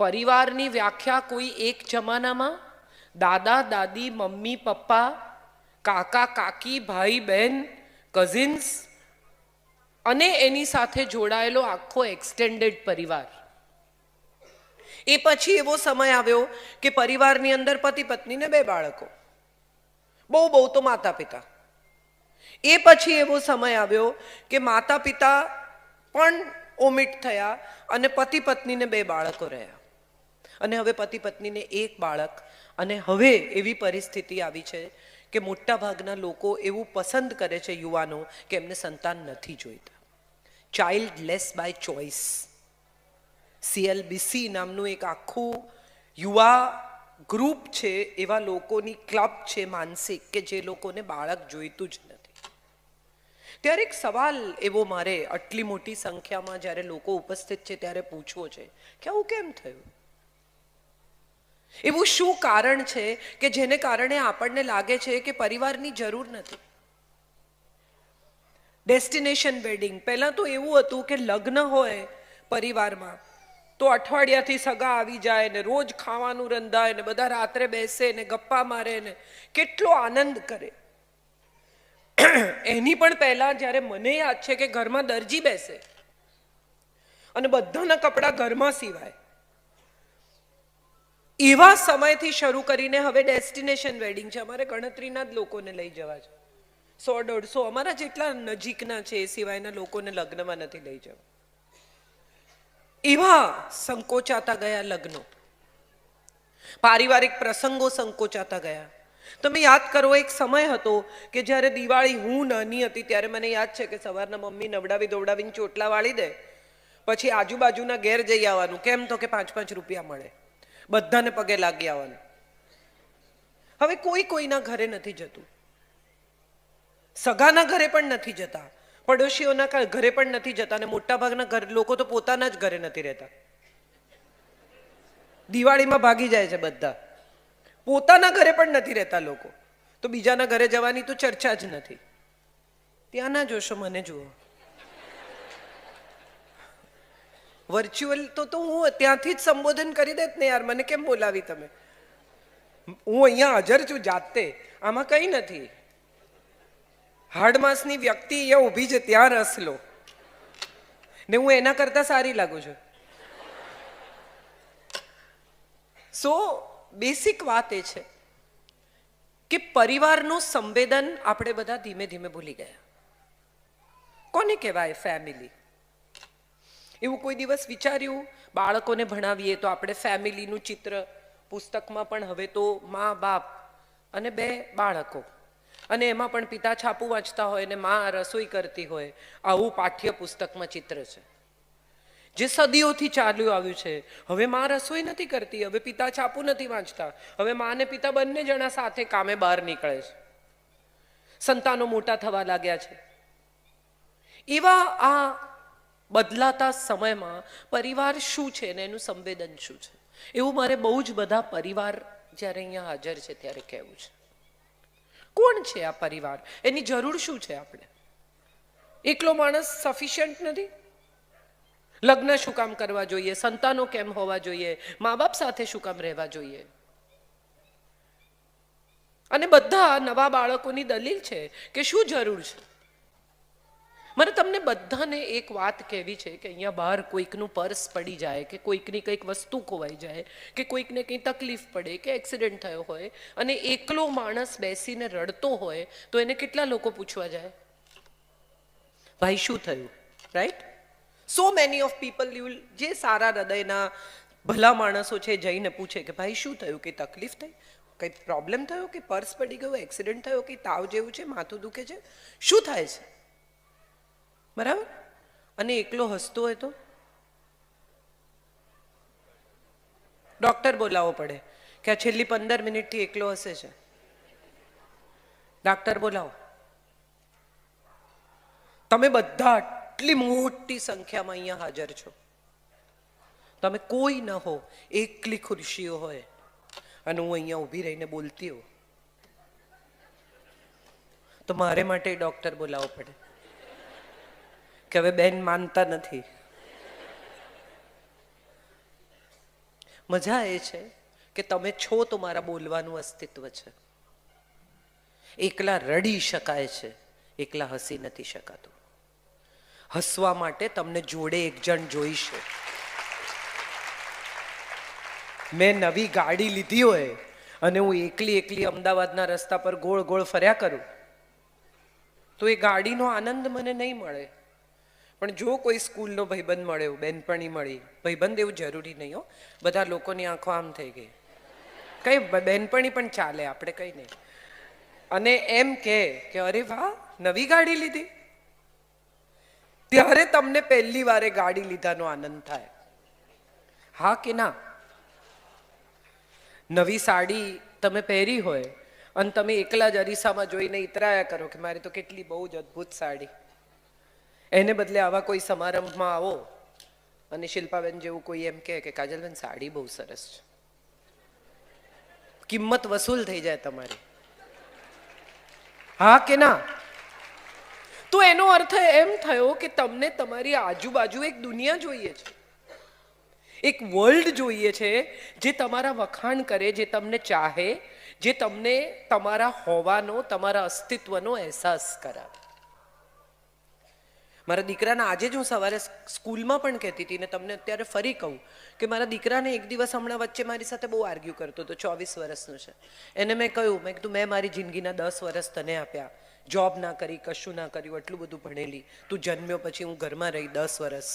પરિવારની વ્યાખ્યા કોઈ એક જમાનામાં દાદા દાદી, મમ્મી પપ્પા, કાકા કાકી, ભાઈ બહેન, કઝિન્સ અને એની સાથે જોડાયેલો આખો એક્સટેન્ડેડ પરિવાર. એ પછી એવો સમય આવ્યો કે પરિવારની અંદર પતિ પત્ની ને 2 બાળકો, બહુ તો માતા પિતા. એ પછી એવો સમય આવ્યો કે માતા પિતા પણ ઓમિટ થયા અને પતિ પત્નીને 2 બાળકો રહ્યા. અને હવે પતિ પત્નીને 1 બાળક. અને હવે એવી પરિસ્થિતિ આવી છે કે મોટા ભાગના લોકો એવું પસંદ કરે છે, યુવાનો, કે એમને સંતાન નથી જોઈતા. Childless by choice, CLBC નામનું એક આખું યુવા ગ્રુપ છે, એવા લોકોની ક્લબ છે માનસિક, કે જે લોકોને બાળક જોઈતું જ નથી. ત્યારે એક સવાલ એવો મારે આટલી મોટી સંખ્યામાં જ્યારે લોકો ઉપસ્થિત છે ત્યારે પૂછવો છે કે આવું કેમ થયું? એવું શું કારણ છે કે જેને કારણે આપણને લાગે છે કે પરિવારની જરૂર નથી? ડેસ્ટિનેશન વેડિંગ, પહેલાં તો એવું હતું કે લગ્ન હોય પરિવારમાં તો અઠવાડિયાથી સગા આવી જાય ને રોજ ખાવાનું રંધાય ને બધા રાત્રે બેસે ને ગપ્પા મારે ને કેટલો આનંદ કરે. એની પણ પહેલા જ્યારે મને યાદ છે કે ઘરમાં દરજી બેસે અને બધાના કપડાં ઘરમાં સીવાય. એવા સમયથી શરૂ કરીને હવે ડેસ્ટિનેશન વેડિંગ છે. અમારે ગણતરીના જ લોકોને લઈ જવા છે, 100-150 અમારા જેટલા નજીકના છે એ સિવાયના લોકોને લગ્નમાં નથી લઈ જવા. એવા સંકોચાતા ગયા લગ્નો, પારિવારિક પ્રસંગો સંકોચાતા ગયા. તમે યાદ કરો, એક સમય હતો કે જ્યારે દિવાળી, હું નાની હતી ત્યારે મને યાદ છે કે સવારના મમ્મી નવડાવી દોવડાવીને ચોટલા વાળી દે, પછી આજુબાજુના ઘેર જઈ આવવાનું. કેમ? તો કે 5-5 રૂપિયા મળે, બધાને પગે લાગી આવવાનું. હવે કોઈના ઘરે નથી જતું, સગાના ઘરે પણ નથી જતા, પડોશીઓના ઘરે પણ નથી જતા, અને મોટા ભાગના લોકો તો પોતાના જ ઘરે નથી રહેતા. દિવાળીમાં ભાગી જાય છે બધા, પોતાના ઘરે પણ નથી રહેતા લોકો, તો બીજાના ઘરે જવાની તો ચર્ચા જ નથી. ત્યાં ના જોશો, મને જુઓ. વર્ચ્યુઅલ તો હું ત્યાંથી જ સંબોધન કરી દેત ને યાર, મને કેમ બોલાવી તમે? હું અહીંયા હાજર છું જાતે, આમાં કંઈ નથી. હાડમાસની વ્યક્તિ અહીંયા ઊભી છે, ત્યાં રસ લો ને હું એના કરતા સારી લાગુ છું. સો બેસિક વાત એ છે કે પરિવારનું સંવેદન આપણે બધા ધીમે ધીમે ભૂલી ગયા. કોને કહેવાય ફેમિલી? એવું કોઈ દિવસ વિચાર્યું? બાળકોને ભણાવીએ તો આપણે ફેમિલીનું ચિત્ર પુસ્તકમાં પણ હવે તો મા બાપ અને 2 બાળકો, અને એમાં પણ પિતા છાપું વાંચતા હોય ને મા રસોઈ કરતી હોય, આવું પાઠ્ય પુસ્તકમાં ચિત્ર છે. જે સદીઓથી ચાલ્યું આવ્યું છે. હવે મા રસોઈ નથી કરતી, હવે પિતા છાપું નથી વાંચતા, હવે મા અને પિતા બંને જણા સાથે કામે બહાર નીકળે છે, સંતાનો મોટા થવા લાગ્યા છે. એવા આ બદલાતા સમયમાં પરિવાર શું છે ને એનું સંવેદન શું છે, એવું મારે બહુ જ બધા પરિવાર જ્યારે અહીંયા હાજર છે ત્યારે કહેવું છે. કોણ છે આ પરિવાર? એની જરૂર શું છે? આપણે એકલો માણસ સફિશિયન્ટ નથી? લગ્ન શું કામ કરવા જોઈએ? સંતાનો કેમ હોવા જોઈએ? મા બાપ સાથે શું કામ રહેવા જોઈએ? અને બધા નવા બાળકોની દલીલ છે કે શું જરૂર છે. મારે તમને બધાને એક વાત કહેવી છે કે અહીંયા બહાર કોઈકનું પર્સ પડી જાય, કે કોઈકની કંઈક વસ્તુ ખોવાઈ જાય, કે કોઈકને કંઈ તકલીફ પડે, કે એક્સિડન્ટ થયો હોય અને એકલો માણસ બેસીને રડતો હોય તો એને કેટલા લોકો પૂછવા જાય, ભાઈ શું થયું? Right? So many of people, જે સારા હૃદયના ભલા માણસો છે, જઈને પૂછે કે ભાઈ શું થયું? કંઈ તકલીફ થઈ? કંઈ પ્રોબ્લેમ થયો? કે પર્સ પડી ગયો? એક્સિડન્ટ થયો? કે તાવ જેવું છે? માથું દુખે છે? શું થાય છે? બરાબર? અને એકલો હસતો હોય તો ડૉક્ટર બોલાવવો પડે કે આ છેલ્લી 15 મિનિટથી એકલો હસે છે, ડૉક્ટર બોલાવો. તમે બધા આટલી મોટી સંખ્યામાં અહીંયા હાજર છો, તમે કોઈ ન હો, એકલી ખુરશીઓ હોય અને હું અહીંયા ઊભી રહીને બોલતી હોઉં તો મારે માટે ડૉક્ટર બોલાવવો પડે કે હવે બેન માનતા નથી. મજા એ છે કે તમે છો તો મારા બોલવાનું અસ્તિત્વ છે. એકલા રડી શકાય છે, એકલા હસી નથી શકાતું. હસવા માટે તમને જોડે એક જણ જોઈશે. મેં નવી ગાડી લીધી હોય અને હું એકલી અમદાવાદના રસ્તા પર ગોળ ગોળ ફર્યા કરું તો એ ગાડીનો આનંદ મને નહીં મળે. પણ જો કોઈ સ્કૂલનો ભાઈબંધ મળ્યો, બેનપણી મળી, ભાઈબંધ એવું જરૂરી નહીં હો, બધા લોકોની આંખો આમ થઈ ગઈ, કઈ બેનપણી પણ ચાલે, આપણે કઈ નહીં, અને એમ કે અરે વાહ નવી ગાડી લીધી, ત્યારે તમને પહેલી વારે ગાડી લીધાનો આનંદ થાય. હા કે ના? નવી સાડી તમે પહેરી હોય અને તમે એકલા જ અરીસામાં જોઈને ઇતરાયા કરો કે મારી તો કેટલી બહુ જ અદ્ભુત સાડી. એને બદલે આવા કોઈ સમારંભમાં આવો અને શિલ્પાબેન જેવું કોઈ એમ કે કાજલબેન સાડી બહુ સરસ છે, કિંમત વસૂલ થઈ જાય તમારી. હા કે ના? તો એનો અર્થ એમ થયો કે તમને તમારી આજુબાજુ એક દુનિયા જોઈએ છે, એક વર્લ્ડ જોઈએ છે જે તમારા વખાણ કરે, જે તમને ચાહે, જે તમને તમારા હોવાનો, તમારા અસ્તિત્વનો અહેસાસ કરાવે. મારા દીકરાના આજે જ હું સવારે સ્કૂલમાં પણ કહેતી હતી ને તમને અત્યારે ફરી કહું કે મારા દીકરાને એક દિવસ હમણાં વચ્ચે મારી સાથે બહુ આર્ગ્યુ કરતો હતો, 24 વર્ષનો છે. એને મેં કહ્યું, મેં કીધું મેં મારી જિંદગીના 10 વર્ષ તને આપ્યા, જોબ ના કરી, કશું ના કર્યું, એટલું બધું ભણેલી, તું જન્મ્યો પછી હું ઘરમાં રહી 10 વર્ષ.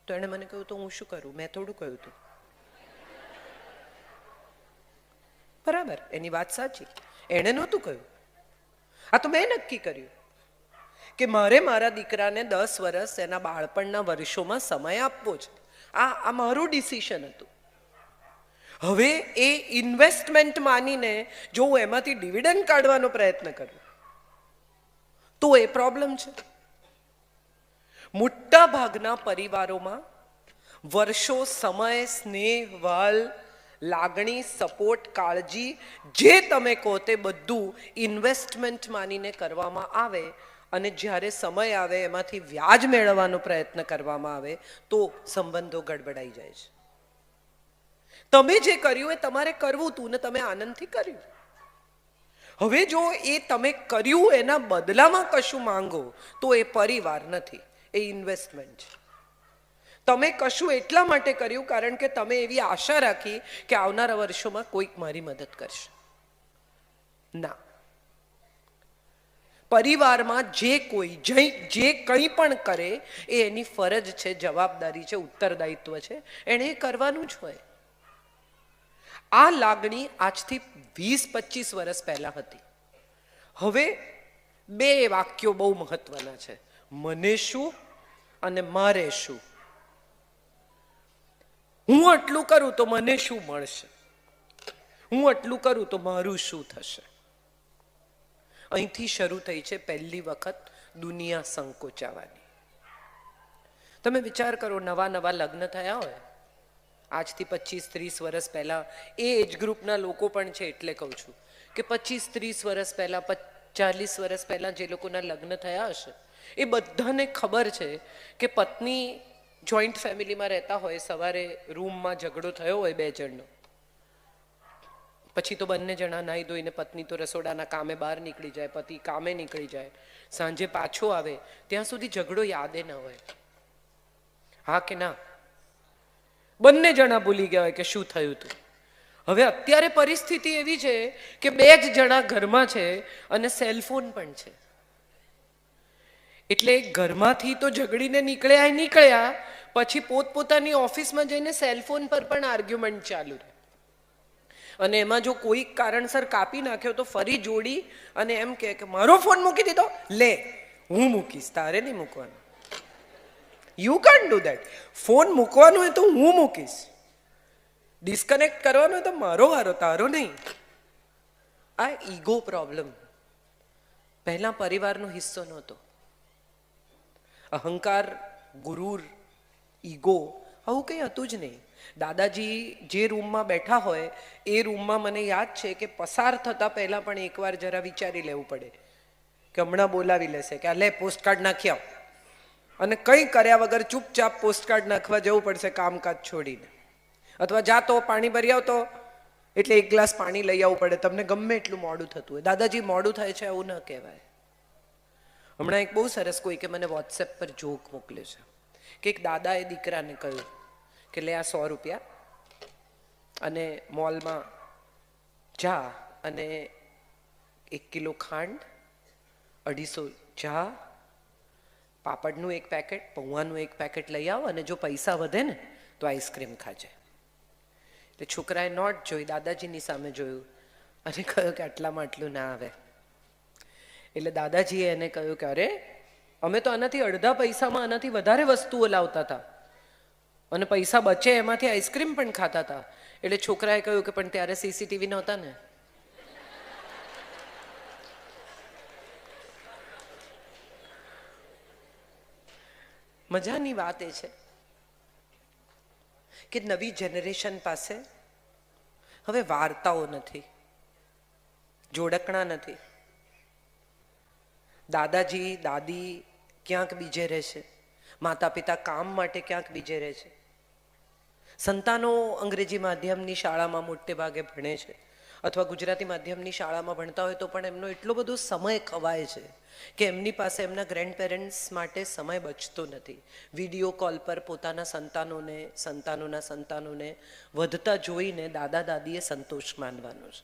તો એણે મને કહ્યું તો હું શું કરું, મેં થોડું કહ્યું હતું. બરાબર, એની વાત સાચી, એણે નહોતું કહ્યું. આ તો મેં નક્કી કર્યું કે મારે મારા દીકરાને 10 વર્ષ એના બાળપણના વર્ષોમાં સમય આપવો છે. આ મારું ડિસિઝન હતું. હવે એ ઇન્વેસ્ટમેન્ટ માનીને જો હું એમાંથી ડિવિડન્ડ કાઢવાનો પ્રયત્ન કરું તો એ પ્રોબ્લેમ છે. મોટા ભાગના પરિવારોમાં વર્ષો સમય, સ્નેહ, વાલ, લાગણી, સપોર્ટ, કાળજી જે તમે કહો તે બધું ઇન્વેસ્ટમેન્ટ માનીને કરવામાં આવે અને જ્યારે સમય આવે એમાંથી વ્યાજ મેળવવાનો પ્રયત્ન કરવામાં આવે તો સંબંધો ગડબડાઈ જાય છે. તમે જે કર્યું એ તમારે કરવું હતું ને તમે આનંદથી કર્યું. હવે જો એ તમે કર્યું એના બદલામાં કશું માંગો તો એ પરિવાર નથી, એ ઇન્વેસ્ટમેન્ટ છે. તમે કશું એટલા માટે કર્યું કારણ કે તમે એવી આશા રાખી કે આવનારા વર્ષોમાં કોઈક મારી મદદ કરશે. ના, પરિવારમાં જે કોઈ જે કંઈ પણ કરે એ એની ફરજ છે, જવાબદારી છે, ઉત્તરદાયિત્વ છે, એણે એ કરવાનું જ હોય. આ લાગણી આજથી 20-25 વર્ષ પહેલા હતી. હવે 2 વાક્યો બહુ મહત્વના છે, મને શું અને મારે શું. હું આટલું કરું તો મને શું મળશે, હું આટલું કરું તો મારું શું થશે. અહીંથી શરૂ થઈ છે પહેલી વખત દુનિયા સંકોચાવાની. તમે વિચાર કરો, નવા લગ્ન થયા હોય આજથી 25-30 વર્ષ પહેલા, એ એજ ગ્રુપના લોકો પણ છે એટલે કહું છું કે 25-30 વર્ષ પહેલા, 40 વર્ષ પહેલા જે લોકોના લગ્ન થયા હશે એ બધાને ખબર છે કે પત્ની જોઈન્ટ ફેમિલીમાં રહેતા હોય, સવારે રૂમમાં ઝઘડો થયો હોય 2 જણનો, પછી તો બંને જણા નાહી ધોઈને, પત્ની તો રસોડાના કામે બહાર નીકળી જાય, પતિ કામે નીકળી જાય, સાંજે પાછો આવે ત્યાં સુધી ઝઘડો યાદે ન હોય. હા કે ના? બંને જણા ભૂલી ગયા હોય કે શું થયું હતું. હવે અત્યારે પરિસ્થિતિ એવી છે કે 2 જ જણા ઘરમાં છે અને સેલફોન પણ છે. એટલે ઘરમાંથી તો ઝઘડીને નીકળ્યા પછી પોતપોતાની ઓફિસમાં જઈને સેલફોન પર પણ આર્ગ્યુમેન્ટ ચાલુ રહે. અને એમાં જો કોઈ કારણસર કાપી નાખ્યો તો ફરી જોડી અને એમ કે મારો ફોન મૂકી દીધો, લે હું મૂકીશ, તારે નહીં મૂકવાનો. You can't do that. Phone મૂકવાનો હોય તો હું મૂકીશ, ડિસ્કનેક્ટ કરવાનો હોય તો મારો વારો, તારો નહીં. આ ઈગો પ્રોબ્લેમ પહેલા પરિવારનો હિસ્સો નહોતો. અહંકાર, ગુરુર, ઈગો આવું કંઈ હતું જ નહીં. દાદાજી જે રૂમમાં બેઠા હોય એ રૂમમાં મને યાદ છે કે પસાર થતા પહેલા પણ એકવાર જરા વિચારી લેવું પડે કે હમણાં બોલાવી લેશે કે આ લે પોસ્ટકાર્ડ નાખી આવ, અને કંઈ કર્યા વગર ચૂપચાપ પોસ્ટકાર્ડ નાખવા જવું પડશે કામકાજ છોડીને. અથવા જા તો પાણી ભરી આવતો એટલે એક ગ્લાસ પાણી લઈ આવવું પડે, તમને ગમે એટલું મોડું થતું હોય. દાદાજી મોડું થાય છે એવું ન કહેવાય. હમણાં એક બહુ સરસ કોઈ કે મને વોટ્સએપ પર જોક મોકલે છે કે એક દાદાએ દીકરાને કહ્યું કે લે આ 100 રૂપિયા અને મોલમાં જા અને 1 કિલો ખાંડ, 250 ચા, પાપડનું 1 પેકેટ, પૌવાનું 1 પેકેટ લઈ આવ અને જો પૈસા વધે ને તો આઈસ્ક્રીમ ખાજે. એટલે છોકરાએ નોટ જોઈ, દાદાજીની સામે જોયું અને કહ્યું કે આટલામાં આટલું ના આવે. એટલે દાદાજીએ એને કહ્યું કે અરે અમે તો આનાથી અડધા પૈસામાં આનાથી વધારે વસ્તુઓ લાવતા હતા અને પૈસા બચે એમાંથી આઈસ્ક્રીમ પણ ખાતા હતા. એટલે છોકરાએ કહ્યું કે પણ ત્યારે સીસીટીવી નહોતા ને. મજાની વાત એ છે કે નવી જનરેશન પાસે હવે વાર્તાઓ નથી, જોડકણા નથી. દાદાજી દાદી ક્યાંક બીજે રહે છે, માતા પિતા કામ માટે ક્યાંક બીજે રહે છે, સંતાનો અંગ્રેજી માધ્યમની શાળામાં મોટે ભાગે ભણે છે અથવા ગુજરાતી માધ્યમની શાળામાં ભણતા હોય તો પણ એમનો એટલો બધો સમય ખવાય છે કે એમની પાસે એમના ગ્રેન્ડ પેરેન્ટ્સ માટે સમય બચતો નથી. વિડીયો કોલ પર પોતાના સંતાનોના સંતાનોને વધતા જોઈને દાદા દાદીએ સંતોષ માનવાનો છે.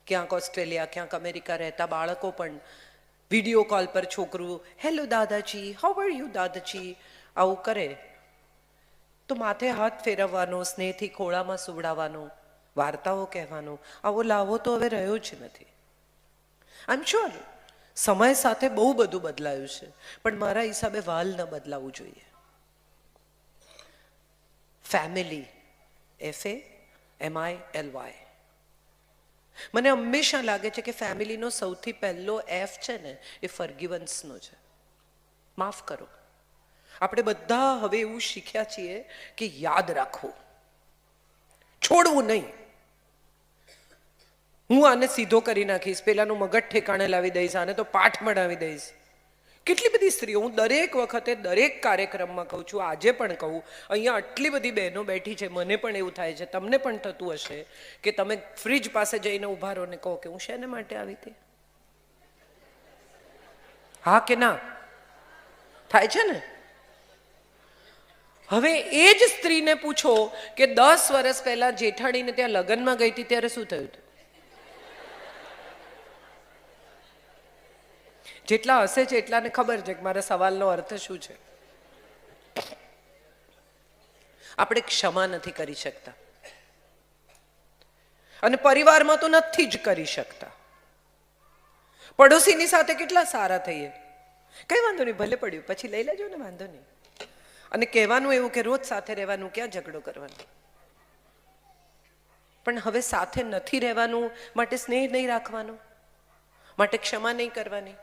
ક્યાંક ઓસ્ટ્રેલિયા, ક્યાંક અમેરિકા રહેતા બાળકો પણ વિડીયો કોલ પર છોકરું હેલો દાદાજી, હાઉ આર યુ દાદાજી આવું કરે તો માથે હાથ ફેરવવાનો, સ્નેહથી ખોળામાં સુવડાવવાનો, વાર્તાઓ કહેવાનો આવો લાવો તો હવે રહ્યો જ નથી. આઈ એમ શ્યોર સમય સાથે બહુ બધું બદલાયું છે પણ મારા હિસાબે વાલ ન બદલાવવું જોઈએ. Family, FAMILY. મને હંમેશા લાગે છે કે ફેમિલીનો સૌથી પહેલો F છે ને એ ફર્ગિવન્સનો છે, માફ કરો. આપણે બધા હવે એવું શીખ્યા છીએ કે યાદ રાખવું, છોડવું નહીં. હું આને સીધો કરી નાખીશ, પેલાનું મગજ ઠેકાણે લાવી દઈશ, આને તો પાઠ મળાવી દઈશ. કેટલી બધી સ્ત્રીઓ, હું દરેક વખતે દરેક કાર્યક્રમમાં કહું છું, આજે પણ કહું, અહીંયા આટલી બધી બહેનો બેઠી છે, મને પણ એવું થાય છે, તમને પણ થતું હશે કે તમે ફ્રીજ પાસે જઈને ઊભા રહો ને કહો કે હું શેને માટે આવી હતી. હા કે ના થાય છે ને? હવે એ જ સ્ત્રીને પૂછો કે 10 વર્ષ પહેલા જેઠાણીને ત્યાં લગ્નમાં ગઈ હતી ત્યારે શું થયું હતું. જેટલા હશે છે એટલાને ખબર છે કે મારા સવાલનો અર્થ શું છે. આપણે ક્ષમા નથી કરી શકતા અને પરિવારમાં તો નથી જ કરી શકતા. પડોશીની સાથે કેટલા સારા થઈએ, કઈ વાંધો નહીં, ભલે પડ્યું પછી લઈ લેજો ને, વાંધો નહીં. અને કહેવાનું એવું કે રોજ સાથે રહેવાનું, ક્યાં ઝઘડો કરવાનો. પણ હવે સાથે નથી રહેવાનું માટે સ્નેહ નહીં રાખવાનો, માટે ક્ષમા નહીં કરવાની.